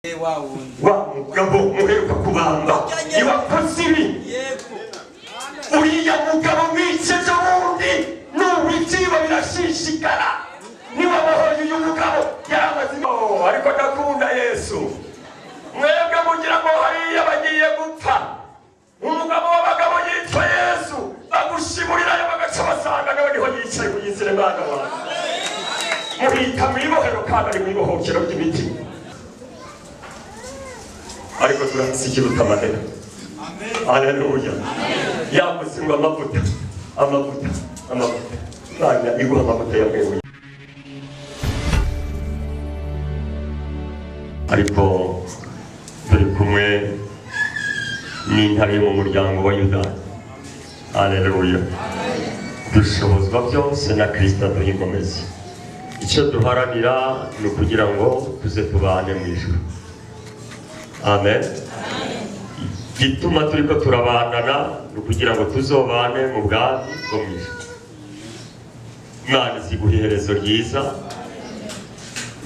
wa mugabo muheruka kubamba iwakoze ibi uriya mugabo mwiceje wundi n'uwitiba birashishikara niba bahoye uyu mugabo yaramaze ariko ndakunda Yesu mwebwe mugira ngo hariya bagiye gupfa umugabo w'abagabo yitwa Yesu bagushiburira bagaca basanga n'abariho yicaye kuyizire mwana wawe murita mwibohero kandi ari mwibohokero by'imitima ariko turasikiruta amahera. Haleluya. Yavuze ngo amavuta Imana iguha amavuta ya mwewe. Ariko turi kumwe n'intare mu muryango wa Yuda. Haleluya. Dushobozwa byose na Kristo duhigomeze. Icyo duharanira ni ukugira ngo tuze tubane mu ijuru. Amen. Gituma turiko turabandana kugira ngo tuzobane mu bwami bwo mwijuru. Imana iziguha iherezo ryiza.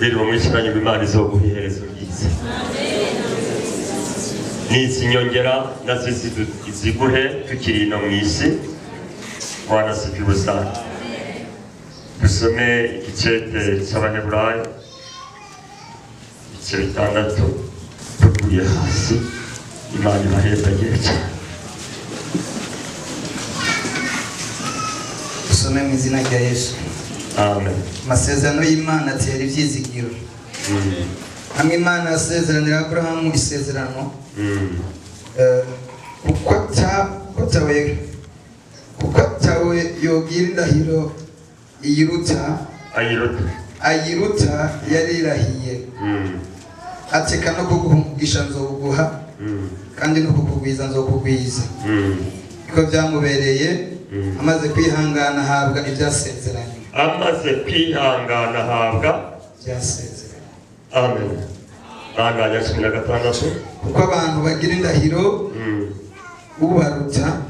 Biri mu mwishikanye Imana izoguha iherezo ryiza. N'izinyongera nazo iziguhe tukiri no mwisi. Bwana sifiwe sana. Dusome igicete cy'Abaheburayo igice 6 tuvuye hasi. Imana ibahezagire cyane. Dusome mu izina rya Yesu. Amen. Amasezerano y'Imana atera ibyizigiro. Hamwe Imana yasezeranira Aburahamu isezerano. Kuko atawe yogira indahiro ayiruta yarirahiye. Ateka no kuguhungisha nzoguha kandi no kukugwiza nzokugwiza. Iko byamubereye amaze kwihangana ahabwa ibyasezeranye. Byasezeranye. Amen. Bana ya 16. Kuko abantu bagira indahiro ubaruta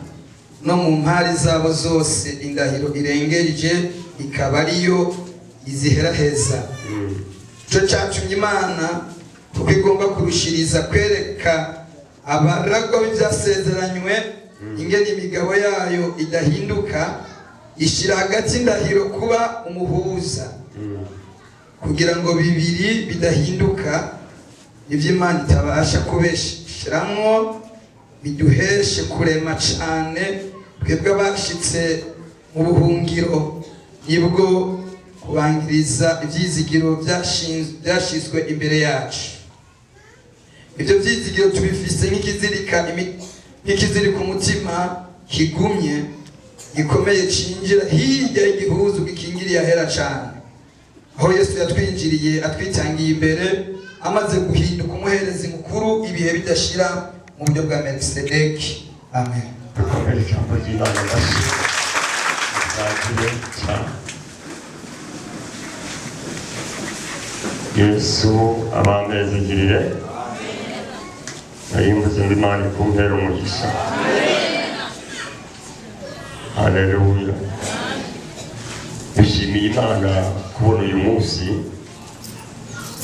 no mu mpari zabo zose indahiro irengeje ikaba ariyo iziheraheza. Cyo cyatumye Imana kuko igomba kurushiriza kwereka abaragwa b'ibyasezeranywe ingene imigabo yayo idahinduka, ishira hagati indahiro kuba umuhuza kugira ngo bibiri bidahinduka ibyo Imana itabasha kubeshiramwo biduheshe kurema cyane twebwe abashitse mu buhungiro nibwo kubangiriza ibyizigiro byashizwe imbere yacu. Ibyo byizigiro tubifise nk'ikizirika umutima kigumye gikomeye cinjira hirya y'igihuzu gikingiriye ahera cyane, aho Yesu yatwinjiriye atwitangiye imbere amaze guhinduka umuherezi mukuru ibihe bidashira mu buryo bwa Melkisedeki. Amen. Yesu abamezegirire ayimbuze ngo Imana ikumpere umugisha. Haleluya. Bishimiye Imana kubona uyu munsi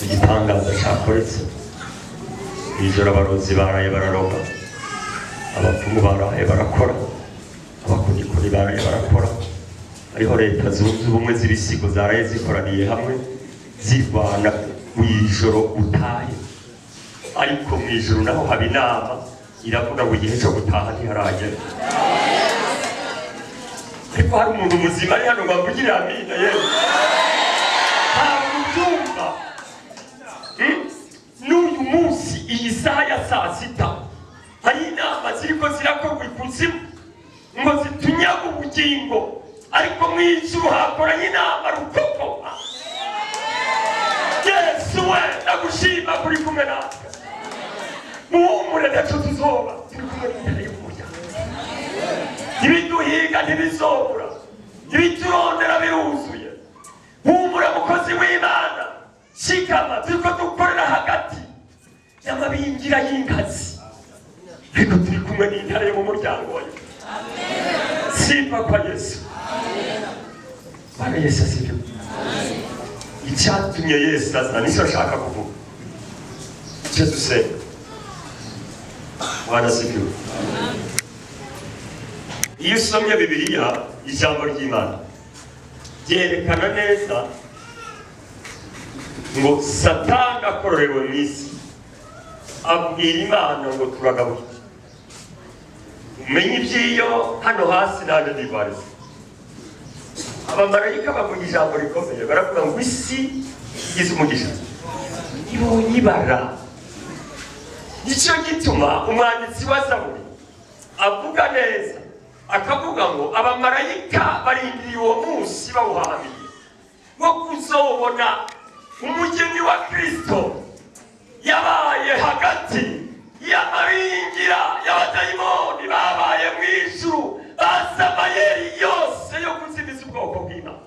igitangaza cyakoretse. Ijoro abarozi baraye bararoga, abapfumu baraye barakora, abakunikuri baraye barakora. Ariho leta zunze ubumwe z'ibisigo zaraye zikoraniye hamwe zirwana mw'ijoro utahe. Ariko mw'ijoro naho haba inama iravuga ngo igihe cyo gutaha ntiharagera. Ariko hari umuntu muzima ari hano bavugirira amina yewe. Ntabwo ubyumva. N'uyu munsi iyi saha ya 6 hari inama ziriko zirakorwa ikuzimu ngo zitunyaga ubugingo, ariko mw'ijuru hakoranye inama rukoko. Yesu we ndagushima kuri kumwe natwe. Muhumure ntacyo tuzoba turi kumwe n'intare y'umuryango. Ibiduhiga ntibizobura, ibiturondera biruzuye. Humura mukozi w'Imana, shikama turiko dukorera hagati y'amabingira y'inkazi, ariko turi kumwe n'intare yo mu muryango wayo. Sifa kwa Yesu. Bwana Yesu asifiwe. Icyatumye Yesu azana nicyo ashaka kuvuga. icyo dusenga. Bwana asifiwe. Iyo usomye Bibiliya, ijambo ry'Imana ryerekana neza ngo Satani akororewe mu isi abwira Imana ngo turagabuye. Umenye iby'iyo hano hasi naje ndibariza. Abamarayika bavuga ijambo rikomeye, baravuga ngo isi igize umugisha ibonye ibara. Nicyo gituma umwanditsi wa Zaburi avuga neza, akavuga ngo abamarayika barindiriye uwo munsi bawuhamiye wo kuzobona umugeni wa Kristo yabaye hagati y'amabingira y'abadayimoni babaye mu ijuru, bazi amayeri yose yo kuzimiza ubwoko bw'Imana.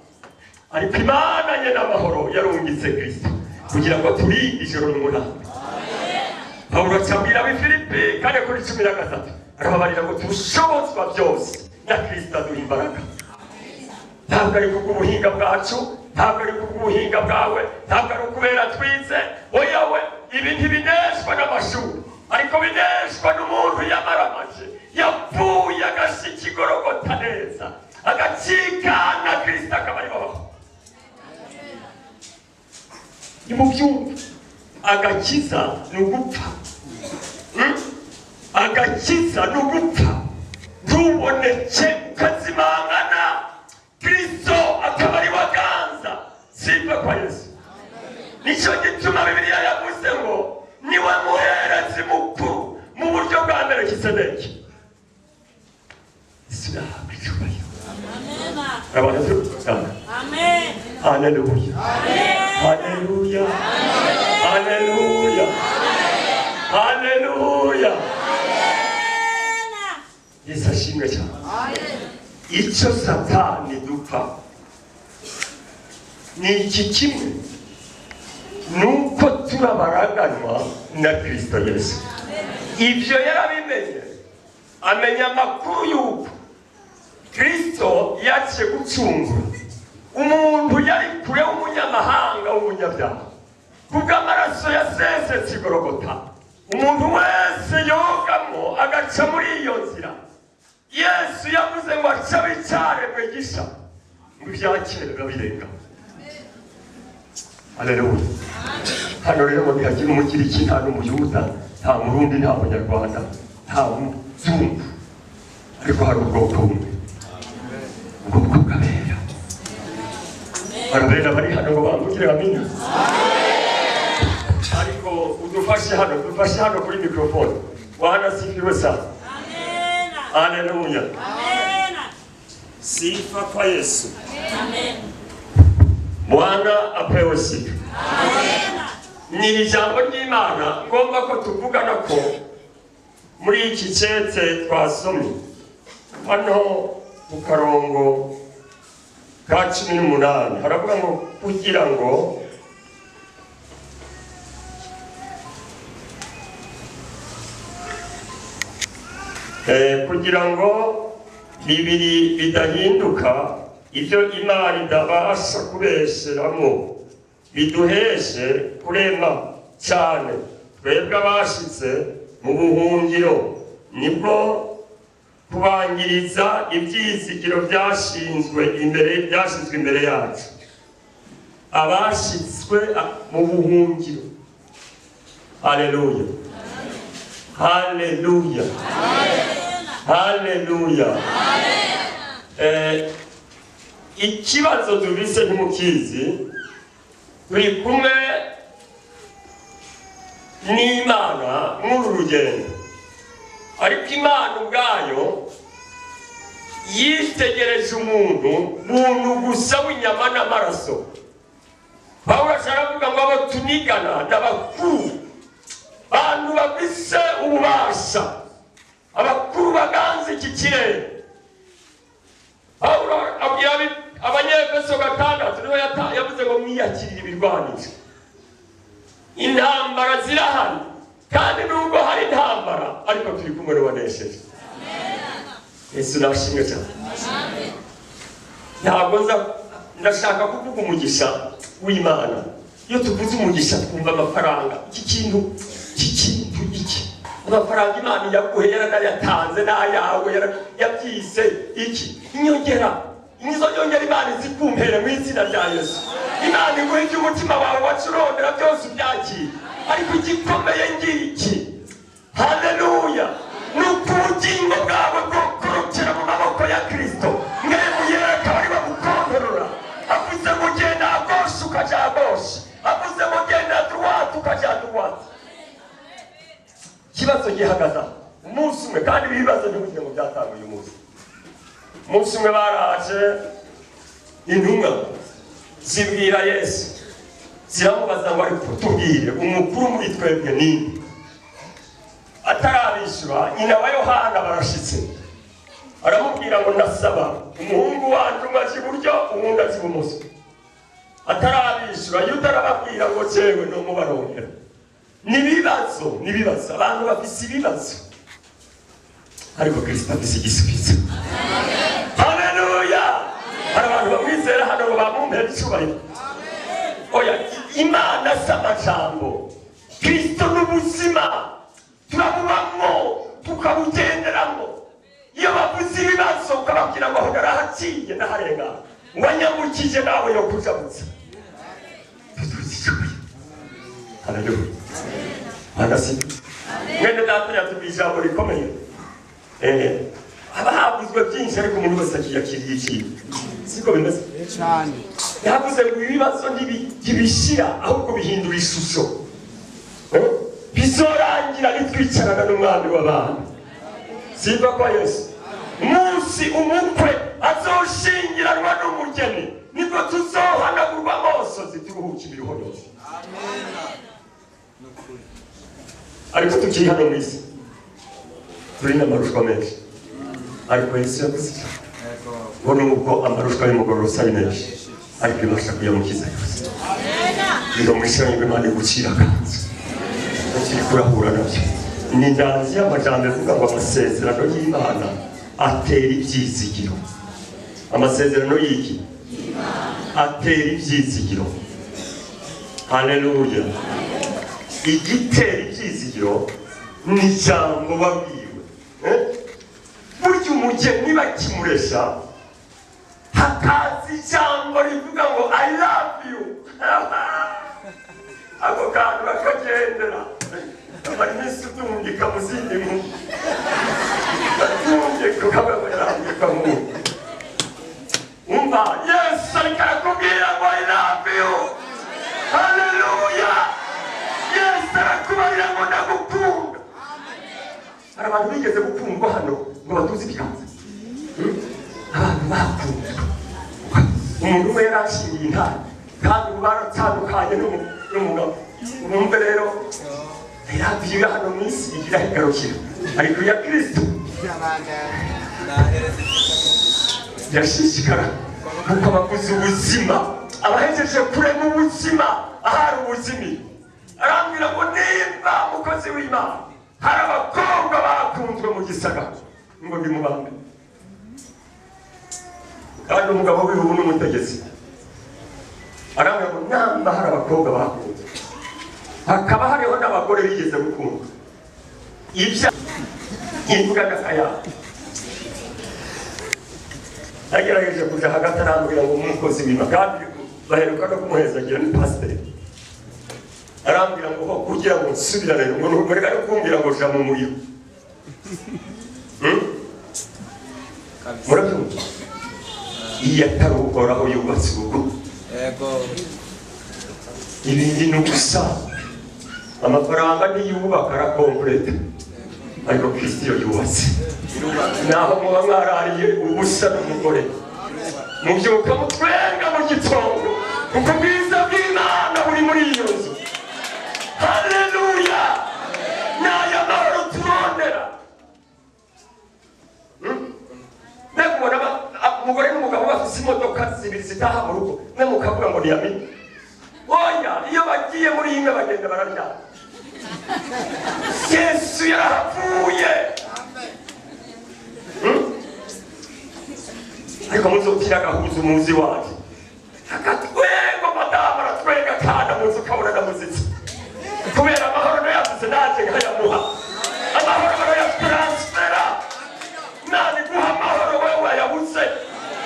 Ariko Imana nyene amahoro yarungitse Kristo kugira ngo turinde ijoro n'umurango. Pawulo acabwira ab'Ifilipi 4:13 arababarira ngo tushobozwa byose na Kristo aduha imbaraga. Ntabwo ari kubw'ubuhinga bwacu, ntabwo ari kubw'ubuhinga bwawe, ntabwo ari ukubera twize. Oya we, ibi ntibineshwa n'amashuri, ariko bineshwa n'umuntu yamaramaje, yapfuye agashika igorogota neza, agacikana Kristo akaba ari babaho. Nimubyumva, agakiza ni ugupfa. Agakiza ni ugupfa, ntuboneke ukazimangana, Kristo akaba ari waganza. Sifa kwa Yesu. Nicyo gituma Bibiliya yavuze ngo niwe muherezi mukuru mu buryo bwa Melkisedeki. Yesu yahabwa icyubahiro. Abantu turukana. Amen. Haleluya. Haleluya. Haleluya. Haleluya. Yesu ashimwe cyane. Icyo Satani dupfa ni iki kimwe, nuko turabaraganwa na Kristo Yesu. Ibyo yarabimenye, amenya amakuru y'uko Kristo yaje gucungura umuntu yari kure w'umunyamahanga w'umunyabyaha kubw'amaraso yasesetse i Golgotha. Umuntu wese yogamo agaca muri iyo nzira, Yesu yavuze ngo aca bicaremwe gisha ngo ibyakera birenga. Haleluya. Hano rero ngo ntihagira umugiriki, nta n'umuyuda, nta murundi, nta munyarwanda, nta muzungu, ariko hari ubwoko bumwe, ubwoko bw'abera. Barabera bari hano ngo bambukire amina. Ariko udufashe hano kuri mikrofone. Bwana asifiwe sana. Amen. Haleluya. Amen. Sifa kwa Yesu. Amen. Bwana apewe sifa. Amen. Ni ijambo ry'Imana ngomba ko tuvugana ko muri iki cyetse twasomye hano mu karongo ka 18 haravuga ngo kugira ngo bibiri bidahinduka, ibyo Imana idabasha kubesheramo biduheshe kurema cyane twebwe abashitse mu buhungiro, nibwo kubangiriza ibyizigiro byashinzwe imbere yacu. Abashitswe mu buhungiro. Haleluya. Haleluya. Haleluya. Ikibazo dubise ntimukizi, turi kumwe n'Imana muri rugendo, ariko Imana ubwayo yitegereje umuntu gusa w'inyama n'amaraso. Pawulo aravuga ngo abo tunigana n'abakuru, bantu bafise ububasha, abakuru baganze iki kirere. Pawulo abwira Abanyefeso 6 niho yavuze ngo mwiyakirire ibirwanisho. Intambara zirahari, kandi nubwo hari intambara ariko turi kumwe n'abanesheje. Yesu nashimwe cyane. Ntabwo ndashaka kuvuga umugisha w'Imana. Iyo tuvuze umugisha twumva amafaranga. Iki kintu iki kintu iki amafaranga Imana yaguhe yaranayatanze n'ayawe yabyise iki inyongera nizo nyongera Imana izikumpere mu izina rya Yesu. Imana iguhe iby'umutima wawe wacurondera byose ubyakire, ariko igikomeye ngiki, haleluya, ni ubugingo bwawe bwo kurukira mu maboko ya Kristo. Mwemu yera akaba ari bagukontorora. Avuze ngo genda gauche ukajya gauche, avuze ngo genda droite ukajya droite. Ikibazo gihagaze umunsi umwe, kandi ibibazo ntibugire ngo byatanguye umunsi umwe baraje intumwa zibwira Yesu, ziramubaza ngo ariko tubwire umukuru muri twebwe ninde? Atarabishyura nyina wa Yohana barashitse, aramubwira ngo ndasaba umuhungu wanjye umwe aje iburyo uwundi aje ibumoso. Atarabishyura Yuda arababwira ngo jewe no mubarongera. Nibibazo abantu bafise ibibazo, ariko Kristo afise igisubizo. Haleluya! Hari abantu bamwizera hano ngo bamumpere icyubahiro. Oya, Imana si amajambo, Kristo n'ubuzima turabubamo tukabugenderamo. Iyo bavuze ibibazo ukababwira ngo aho narahaciye ndaharenga, wanyambukije nawe yo kujabutsa. Haleluya! Anasi mwene data yatubwiye ijambo rikomeye. Haba havuzwe byinshi ariko umuntu wese akiyakiriye ikintu, siko bimeze cyane. Yavuze ngo ibibazo ntibishira ahubwo bihindura ishusho. Bizorangira nitwicarana n'umwami w'abantu. Siva kwa Yesu umunsi umukwe azoshingiranwa n'umugeni, nibwo tuzohanagurwa amosozi turuhuke imiruho yose. Ariko tukiri hano mu isi turi n'amarushwa menshi, ariko Yesu yavuze ngo nubwo amarushwa y'umugororotsi ari menshi, ariko ibasha kuyamukiza yose. Iyo mwishanye Imana igucira kanzu ukiri kurahura nabyo. Ni indanzi y'amajambo avuga ngo amasezerano y'Imana atera ibyizigiro. Amasezerano y'iki? Atera ibyizigiro. Haleluya! Igitera ibyizigiro ni ijambo wabwiwe. Burya umugeni bakimuresha hakaza ijambo rivuga ngo I love you. Ako kantu bakagendera bari iminsi utungika mu zindi mu batunge kukababa yarambika mu umva Yesu ariko arakubwira ngo I love you. Haleluya! Yesu arakubarira ngo ndagukunda. Hari abantu bigeze gukundwa hano ngo batuze ibiganza. Abantu bakundwa, umuntu umwe yarashingiye intare kandi baratandukanye n'umugabo. Umwumve rero irabiye hano mu isi igira igarukira, ariko ya Kristo yashishikara kuko abaguze ubuzima, abahejeje kurema ubuzima, ahari ubuzima. Arambwira ngo nimba mukozi w'Imana hari abakobwa bakunzwe mu gisagara ngo ndi mubambe, kandi umugabo wiwe ubu n'umutegetsi. Arambwira ngo namba hari abakobwa bakunzwe, hakaba hariho n'abagore bigeze gukundwa. Ibya imvuga n'akaya agerageje kuja hagati, arambwira ngo umukozi w'Imana, kandi baheruka no kumuhezagira ni pasiteri. Arambwira ngo kugira ngo nsubirane ngo nureka yo kumbwira ngo ja mu muriro. Murabyumva? Iyo atari uhoraho yubatse urugo, ibindi ni ugusa. Amafaranga ntiyubaka arakompleta, ariko Kristo iyo yubatse. Naho muba mwarariye ubusa n'umugore, mubyuka mutwenga mu gitondo kuko ubwiza bw'Imana buri muri iyo nzu. Haleluya! Naya mahoro turondera. Nekubona umugore n'umugabo bafise imodoka zibiri zitaha mu rugo, mwe mukavuga ngo niyamini. Oya, iyo bagiye muri imwe bagenda bararyana. Yesu yarahavuye. Ariko muzotira gahuza umuzi waje, akatwengo madamu aratwenga kandi muzi ukabona na muziki kubera amahoro no yavuze naje nkayamuha amahoro barayataransfera nani guha amahoro wewe wayabuze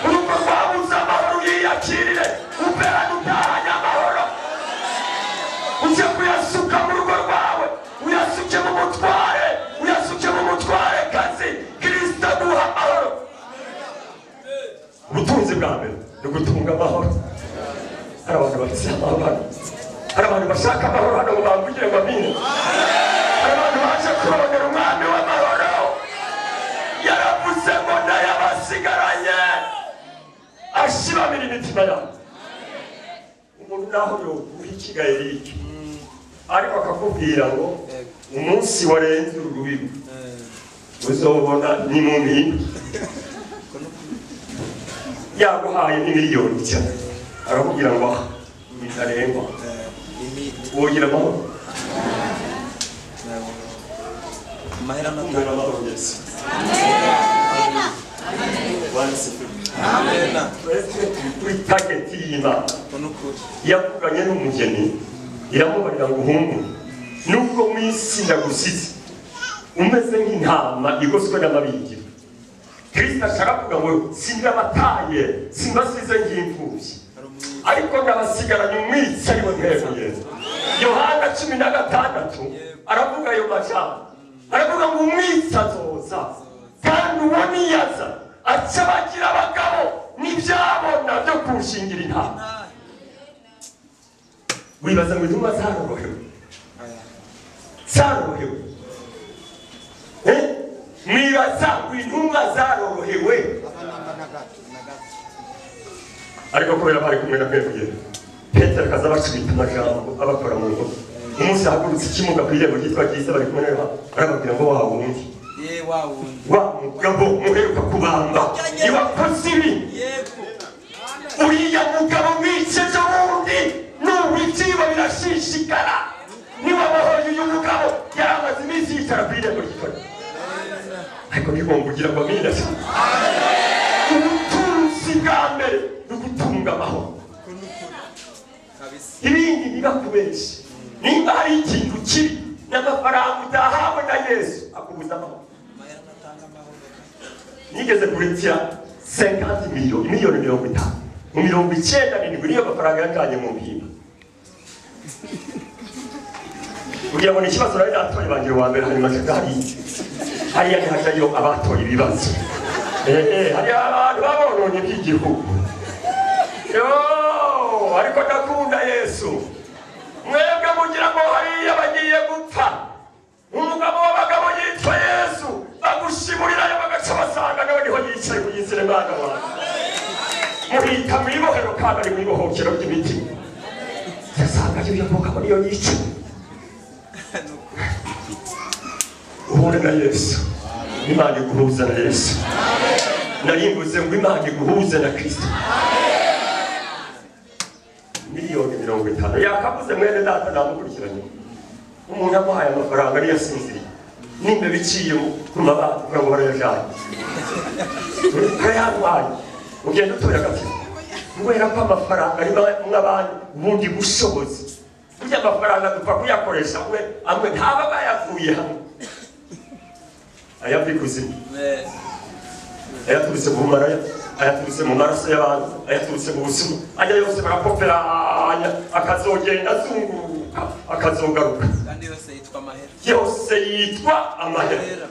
urugo rwabuze amahoro yiyakirire uperane utahanye amahoro uje kuyasuka mu rugo rwawe uyasuke mu mutware uyasuke mu mutware kazi Kristo aguha amahoro ubutunzi bwa mbere ni gutunga amahoro hari abantu bafite amahoro hari abantu bashaka amahoro hano ngo bambugire ngo amine hari abantu baje kurondera umwami w'amahoro yaravuze ngo ndayabasigaranye ashibamira imitima yabo umuntu naho yoguha ikigayiriki ariko akakubwira ngo umunsi warenze urubibi uzobona ni mu mpinga yaguhaye n'imiliyoni cyane arakubwira ngo bitarengwa wogira amahoro amahera n'amahoro Yesu amena kuri target y'Imana yakuganye n'umugeni iramubarira ngo uhumure nubwo mwisi ndagusize umeze nk'intama igoswe n'amabingira Kristo ashaka kuvuga ngo sindabataye simbasize nk'imfubyi ariko ndabasigaranye umwitsi ari we ntego Yesu Yohana 16 aravuga ayo majambo aravuga ngo umwitsi azoza kandi uwo niyaza aca bagira abagabo n'ibyabona byo kunshingira intama wibaza ngo intumwa zarorohewe mwibaza ngo intumwa zarorohewe ariko kubera bari kumwe na Petero Petero akaza abacibita amajambo abakora mu ngo umunsi ahagurutse ikimuga ku irembo ryitwa Gisa bari kumwe nawe arababwira ngo wa wundi wa mugabo muheruka kubamba iwakoze ibi uriya mugabo mwiceje wundi n'ubitiba birashishikara niba bahoye uyu mugabo yaramaze iminsi yicara ku irembo ryitwa ariko nigomba kugira ngo amine ubutunzi bwa mbere ni ugutunga amahoro ibindi ntibakubeshe nimba hari ikintu kibi n'amafaranga utahawe na Yesu akubuza amahoro nigeze kuretira 50 miliyoni 50 mu 97 niyo mafaranga yakanye mu mpimba kugira ngo n'ikibazo rero natoye bangira wa mbere hanyuma hariya ntihajyayo abatoye ibibazo hari abantu babononye by'igihugu ariko ndakunda Yesu mwebwe mugira ngo hariya bagiye gupfa umugabo w'abagabo yitwa Yesu bagushiburirayo bagaca basanga nawe niho yicaye kuyizira Imana wawe muhita mwibohero kandi ari mwibohokero ry'imitima yasanga yo yavuga ngo niyo yicaye uhure na Yesu Imana iguhuza na Yesu narimbuze ngo Imana iguhuze na Kristo miliyoni 50 yakabuze mwene data namukurikiranye umuntu amuhaye amafaranga ari yasinziriye nimbe biciye ku mabati ngo barayajanye kayantwaye ugenda utoya gati kubera ko amafaranga ari mw'abandi bundi bushobozi burya amafaranga dupfa kuyakoresha we amwe ntaba bayavuye hamwe ayabikuze ayaturutse mu maraya ayaturutse mu maraso y'abantu ayaturutse mu busuma ajya yose barapoperanya akazogenda azunguruka akazogaruka kandi yose yitwa amahera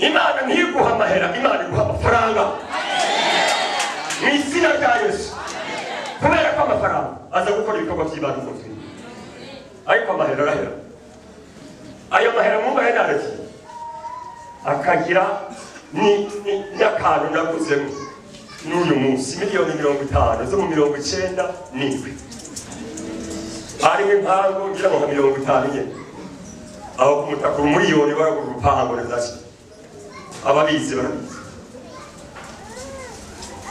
Imana ntiguha amahera Imana iguha amafaranga mu izina rya Yesu kubera ko amafaranga aza gukora ibikorwa by'Imana mu mutwe ariko amahera arahera ayo mahera mu mahera araki akagira n'akantu naguzemo n'uyu munsi miliyoni 50 zo mu 97 harimo impangu ngira ngo 50 nye aho kumutaka umuriyoni baragura urupango rezashi ababizi barabizi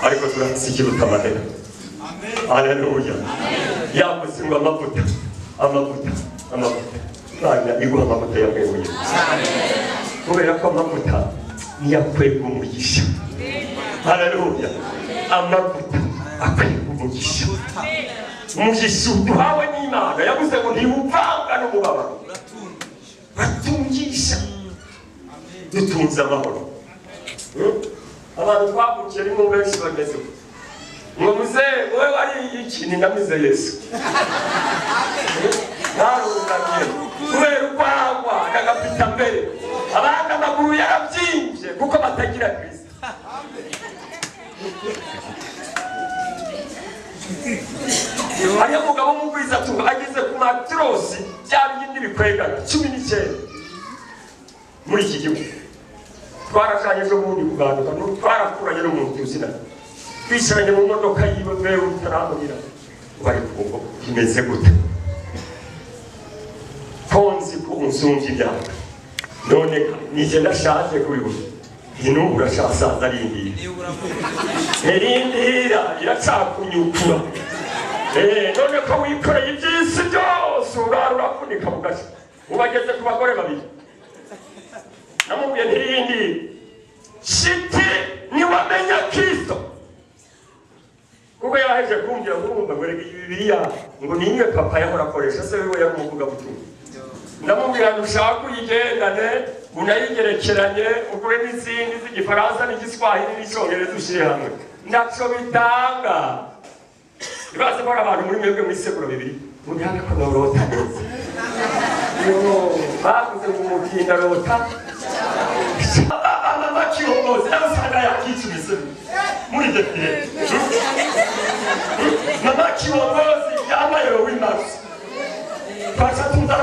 ariko turasikiruta amahera haleluya yavuze ngo amavuta Imana iguha amavuta yamwebuye kubera ko amavuta niyakwega umugisha haleluya amavuta akwega umugisha umugisha uduhawe n'Imana yavuze ngo ntiwuvanga n'umubabaro dutunze amahoro. Abantu twavukiye rimwe benshi bameze ngo muzee wowe wari iki? Ni namize Yesu. Narunamye kubera urwagwa kagapita mbere, abandi amaguru yarabyimbye kuko batagira Kristo. Hariya mugabo mugwiza tu ageze ku matrosi bya bindi bikwegana 19 muri iki gihugu. Twarashanye ejo bundi kuganduka twarakuranye n'umuntu uzina twicaranye mu modoka yiwe mbere utaramubwira bari kuko kimeze gute konzi ko unsumvye imyaka none nije ndashaje kuri we n'ubu urashasaza rindira iracakunyukura none ko wikoreye iby'isi byose urafunika mu gace ubageze ku bagore babiri. Namubwiye ntirindi shiti niwamenya Kristo kuko yaheje kumbwira ngo urumva ngo Bibiliya ngo nimwe papa yahora akoresha se wewe yamuvuga butumwa. Ndamubwira ntushaka uyigendane unayigerekeranye ugure n'izindi z'igifaransa n'igiswahili n'icyongereza ushyire hamwe ndaco bitanga. Ibaze ko abantu muri mwebwe muri sekuru bibiri munyaga ko norota neza bavuze ngo umutinda rota amakiyobozi n'abasanga yakicubise muri defile n'amakiyobozi y'amayero w'imazi twashatunza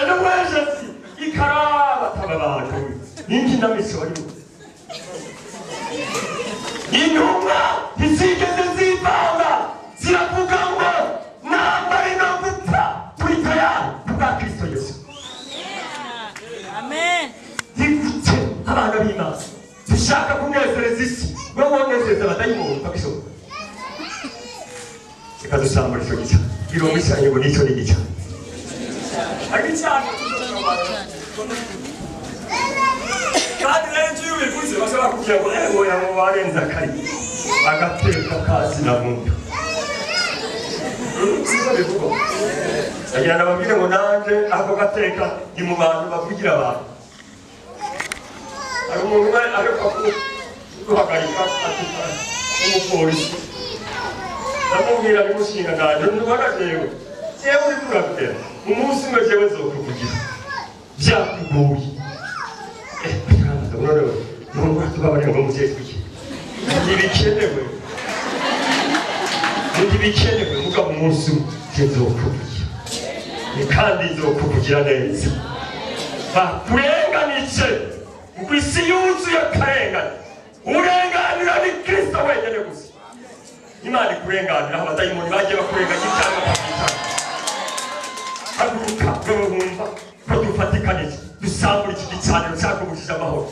n'uwejesi ikaraba tababantu n'inkinamico y'ubu intumwa ntizigeze zivanga ziravuga ngo nambari no gupfa turi tayari kubwa Kristo Yesu. Amen. Nigute abana b'Imana dushaka kunezereza isi ngo bonezereza abadayimoni babishoboka. Reka dusambure icyo gica irongo icanye ngo nicyo ni gica agicana kandi rero iyo ubivuze bashobora kugira ngo ngo yabo barenze akari agateka kazi na muntu siko bivuga. Agira nababwire ngo nanje ako gateka ndi mu bantu bavugira abantu. Ari umuntu ariko guhagarika umupolisi ndamubwira nimushinga nanje ndubona jewe uri kurabwira umunsi umwe jewe nzokuvugira byakugoye nubwo tubabarira ngo mugiye twiki ntibikenewe mugabo umunsi umwe nzokuvugira kandi nzokuvugira neza bakurenganije kuko isi yuzuye akarengane. Urenganira ni Kristo wenyine gusa. Imana ikurenganira abadayimoni bagiye bakurenganya cyangwa bakitana. Haguruka bumva ko dufatikanije dusambura iki gicaniro cyakubujije amahoro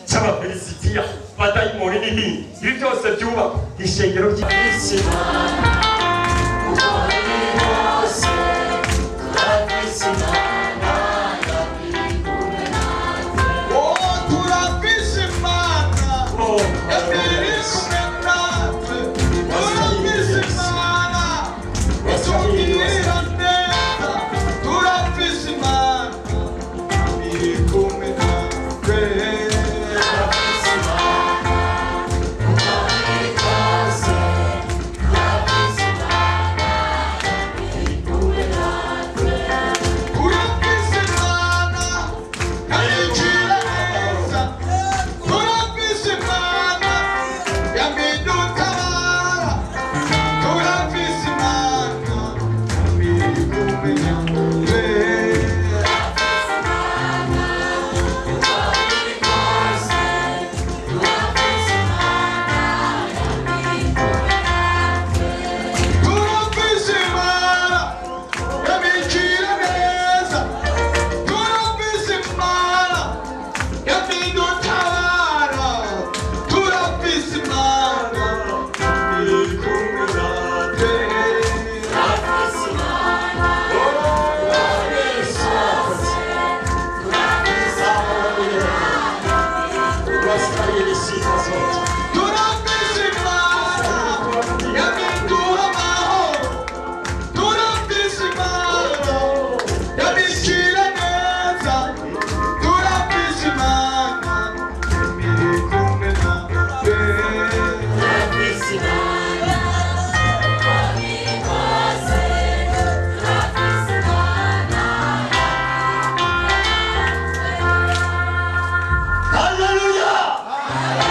cy'abafilisitiya badayimoni n'ibindi ibi byose byubaka ishengero ry'isi.